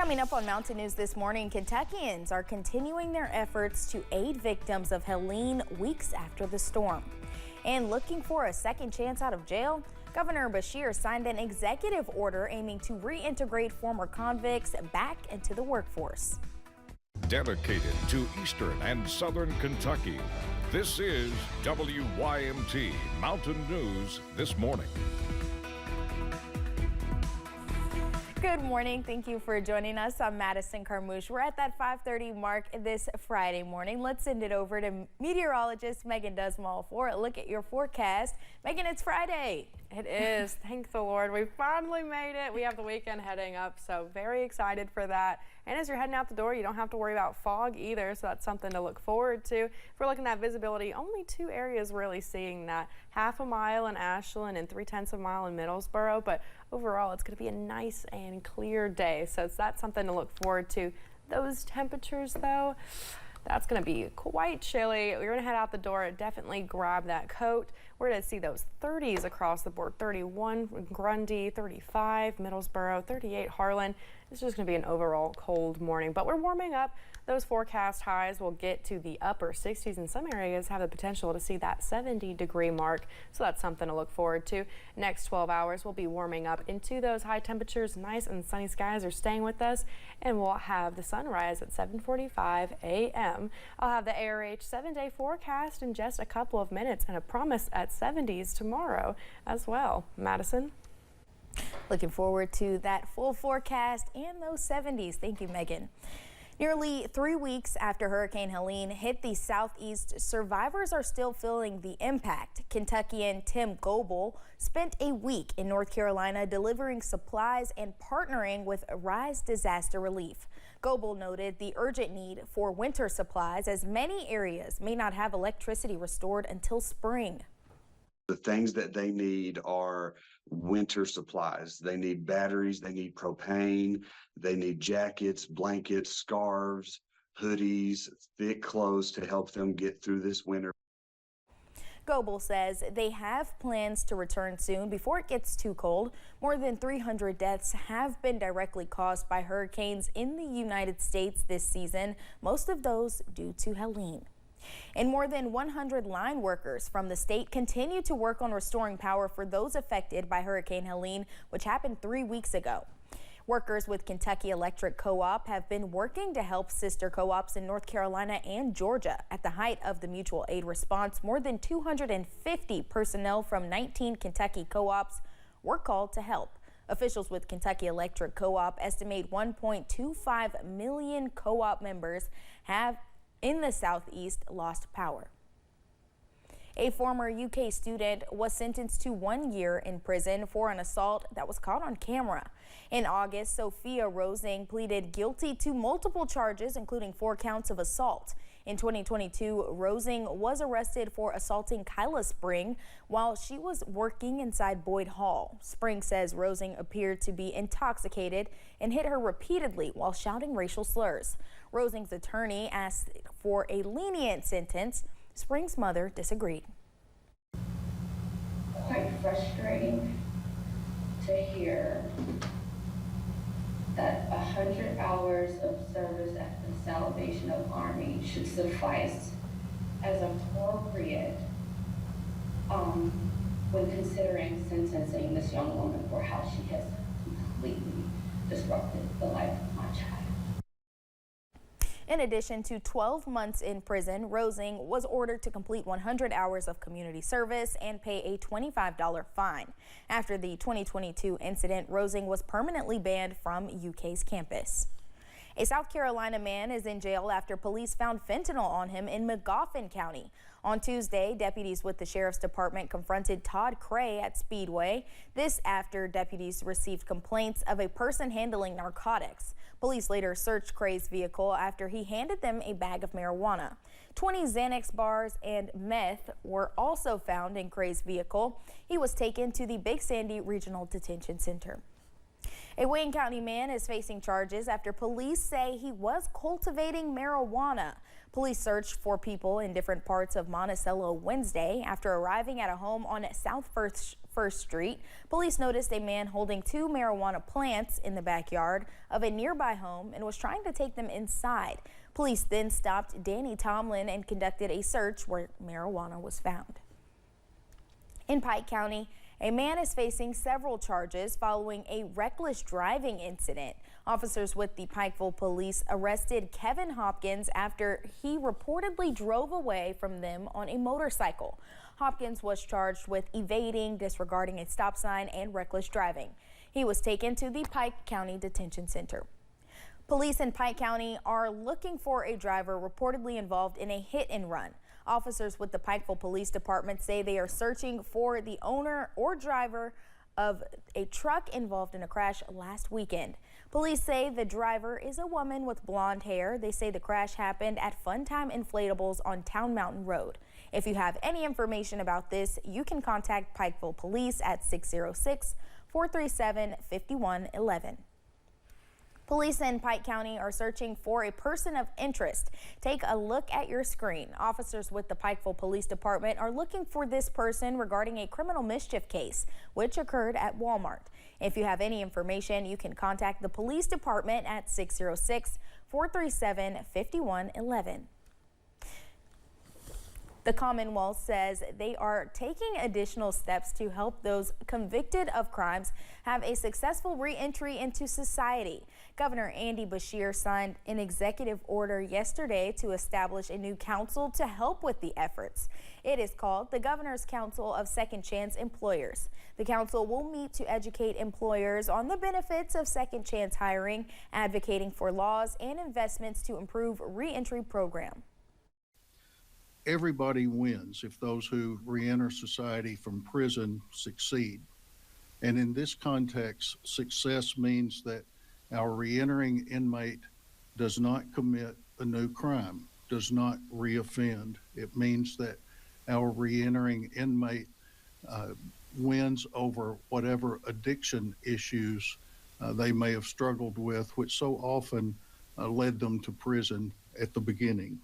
Coming up on Mountain News this morning, Kentuckians are continuing their efforts to aid victims of Helene weeks after the storm. And looking for a second chance out of jail, Governor Beshear signed an executive order aiming to reintegrate former convicts back into the workforce. Dedicated to Eastern and Southern Kentucky, this is WYMT Mountain News This Morning. Good morning. Thank you for joining us. I'm Madison Carmouche. We're at that 5:30 mark this Friday morning. Let's send it over to meteorologist Megan Dusmall for a look at your forecast. Megan, it's Friday. It is. Thank the Lord. We finally made it. We have the weekend heading up, so very excited for that. And as you're heading out the door, you don't have to worry about fog either, so that's something to look forward to. If we're looking at visibility, only two areas really seeing that. 1/2 mile in Ashland and 3/10 mile in Middlesboro, but overall it's going to be a nice and clear day, so that's something to look forward to. Those temperatures, though, that's going to be quite chilly. You're going to head out the door, definitely grab that coat. We're going to see those 30s across the board. 31 Grundy, 35 Middlesboro, 38 Harlan. It's just going to be an overall cold morning, but we're warming up. Those forecast highs will get to the upper 60s, and some areas have the potential to see that 70-degree mark, so that's something to look forward to. Next 12 hours, we'll be warming up into those high temperatures. Nice and sunny skies are staying with us, and we'll have the sunrise at 7:45 a.m. I'll have the ARH 7-day forecast in just a couple of minutes, and a promise at 70s tomorrow as well. Madison? Looking forward to that full forecast and those 70s. Thank you, Megan. Nearly 3 weeks after Hurricane Helene hit the southeast, survivors are still feeling the impact. Kentuckian Tim Goebel spent a week in North Carolina delivering supplies and partnering with Rise Disaster Relief. Goebel noted the urgent need for winter supplies, as many areas may not have electricity restored until spring. The things that they need are winter supplies. They need batteries, they need propane, they need jackets, blankets, scarves, hoodies, thick clothes to help them get through this winter. Goebel says they have plans to return soon before it gets too cold. More than 300 deaths have been directly caused by hurricanes in the United States this season, most of those due to Helene. And more than 100 line workers from the state continue to work on restoring power for those affected by Hurricane Helene, which happened 3 weeks ago. Workers with Kentucky Electric CoOp have been working to help sister co-ops in North Carolina and Georgia. At the height of the mutual aid response, more than 250 personnel from 19 Kentucky co-ops were called to help. Officials with Kentucky Electric CoOp estimate 1.25 million co-op members have in the southeast lost power. A former UK student was sentenced to 1 year in prison for an assault that was caught on camera. In August, Sophia Rosing pleaded guilty to multiple charges, including 4 counts of assault. In 2022, Rosing was arrested for assaulting Kyla Spring while she was working inside Boyd Hall. Spring says Rosing appeared to be intoxicated and hit her repeatedly while shouting racial slurs. Rosing's attorney asked for a lenient sentence. Spring's mother disagreed. Quite frustrating to hear that 100 hours of service at the Salvation Army should suffice as appropriate when considering sentencing this young woman for how she has completely disrupted the life of my child. In addition to 12 months in prison, Rosing was ordered to complete 100 hours of community service and pay a $25 fine. After the 2022 incident, Rosing was permanently banned from UK's campus. A South Carolina man is in jail after police found fentanyl on him in Magoffin County. On Tuesday, deputies with the Sheriff's Department confronted Todd Cray at Speedway. This after deputies received complaints of a person handling narcotics. Police later searched Cray's vehicle after he handed them a bag of marijuana. 20 Xanax bars and meth were also found in Cray's vehicle. He was taken to the Big Sandy Regional Detention Center. A Wayne County man is facing charges after police say he was cultivating marijuana. Police searched for people in different parts of Monticello Wednesday after arriving at a home on South First Street, police noticed a man holding 2 marijuana plants in the backyard of a nearby home and was trying to take them inside. Police then stopped Danny Tomlin and conducted a search where marijuana was found. In Pike County, a man is facing several charges following a reckless driving incident. Officers with the Pikeville Police arrested Kevin Hopkins after he reportedly drove away from them on a motorcycle. Hopkins was charged with evading, disregarding a stop sign, and reckless driving. He was taken to the Pike County Detention Center. Police in Pike County are looking for a driver reportedly involved in a hit and run. Officers with the Pikeville Police Department say they are searching for the owner or driver of a truck involved in a crash last weekend. Police say the driver is a woman with blonde hair. They say the crash happened at Funtime Inflatables on Town Mountain Road. If you have any information about this, you can contact Pikeville Police at 606-437-5111. Police in Pike County are searching for a person of interest. Take a look at your screen. Officers with the Pikeville Police Department are looking for this person regarding a criminal mischief case, which occurred at Walmart. If you have any information, you can contact the police department at 606-437-5111. The Commonwealth says they are taking additional steps to help those convicted of crimes have a successful re-entry into society. Governor Andy Beshear signed an executive order yesterday to establish a new council to help with the efforts. It is called the Governor's Council of Second Chance Employers. The council will meet to educate employers on the benefits of second chance hiring, advocating for laws and investments to improve re-entry program. Everybody wins if those who reenter society from prison succeed. And in this context, success means that our reentering inmate does not commit a new crime, does not reoffend. It means that our reentering inmate wins over whatever addiction issues they may have struggled with, which so often led them to prison at the beginning.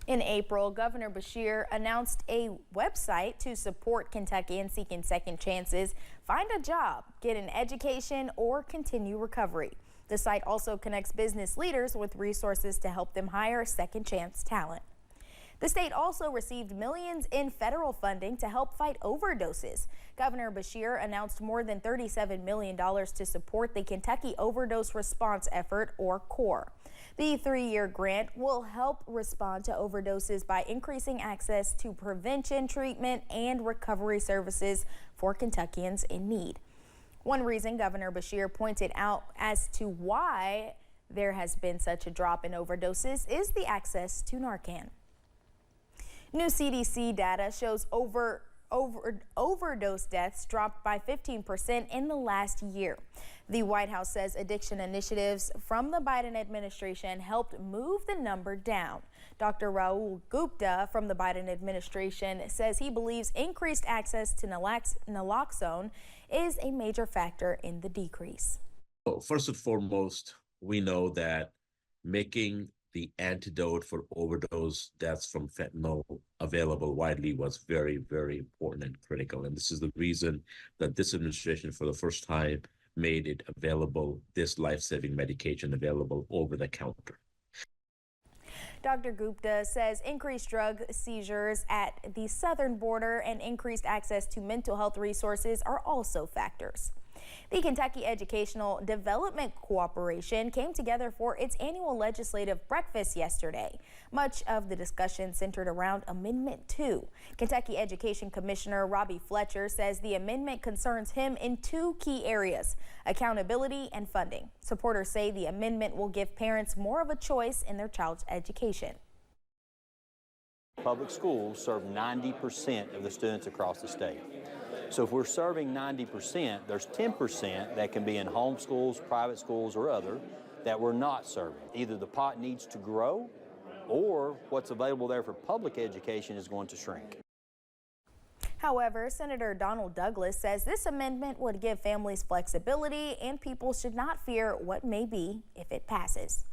In April, Governor Beshear announced a website to support Kentuckians seeking second chances, find a job, get an education, or continue recovery. The site also connects business leaders with resources to help them hire second chance talent. The state also received millions in federal funding to help fight overdoses. Governor Beshear announced more than $37 million to support the Kentucky Overdose Response Effort, or CORE. The 3-year grant will help respond to overdoses by increasing access to prevention, treatment, and recovery services for Kentuckians in need. One reason Governor Beshear pointed out as to why there has been such a drop in overdoses is the access to Narcan. New CDC data shows overdose deaths dropped by 15% in the last year. The White House says addiction initiatives from the Biden administration helped move the number down. Dr. Rahul Gupta from the Biden administration says he believes increased access to naloxone is a major factor in the decrease. Well, first and foremost, we know that making the antidote for overdose deaths from fentanyl available widely was very, very important and critical. And this is the reason that this administration, for the first time, made it available, this life-saving medication available over the counter. Dr. Gupta says increased drug seizures at the southern border and increased access to mental health resources are also factors. The Kentucky Educational Development Corporation came together for its annual legislative breakfast yesterday. Much of the discussion centered around Amendment 2. Kentucky Education Commissioner Robbie Fletcher says the amendment concerns him in 2 key areas: accountability and funding. Supporters say the amendment will give parents more of a choice in their child's education. Public schools serve 90% of the students across the state. So if we're serving 90%, there's 10% that can be in home schools, private schools, or other that we're not serving. Either the pot needs to grow or what's available there for public education is going to shrink. However, Senator Donald Douglas says this amendment would give families flexibility and people should not fear what may be if it passes.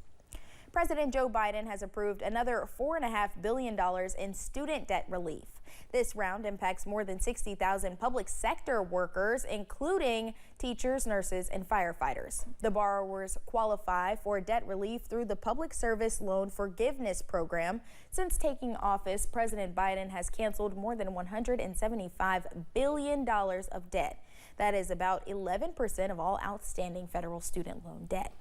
President Joe Biden has approved another $4.5 billion in student debt relief. This round impacts more than 60,000 public sector workers, including teachers, nurses, and firefighters. The borrowers qualify for debt relief through the Public Service Loan Forgiveness Program. Since taking office, President Biden has canceled more than $175 billion of debt. That is about 11% of all outstanding federal student loan debt.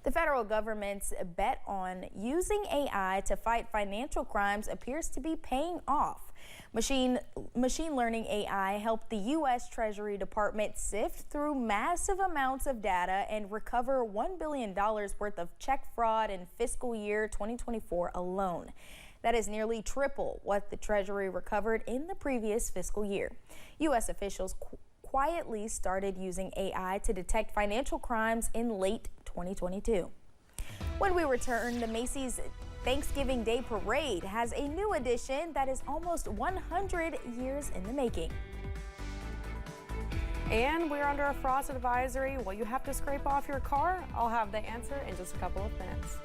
The federal government's bet on using AI to fight financial crimes appears to be paying off. Machine learning AI helped the U.S. Treasury Department sift through massive amounts of data and recover $1 billion worth of check fraud in fiscal year 2024 alone. That is nearly triple what the Treasury recovered in the previous fiscal year. U.S. officials quietly started using AI to detect financial crimes in late 2022. When we return, the Macy's Thanksgiving Day Parade has a new addition that is almost 100 years in the making. And we're under a frost advisory. Will you have to scrape off your car? I'll have the answer in just a couple of minutes.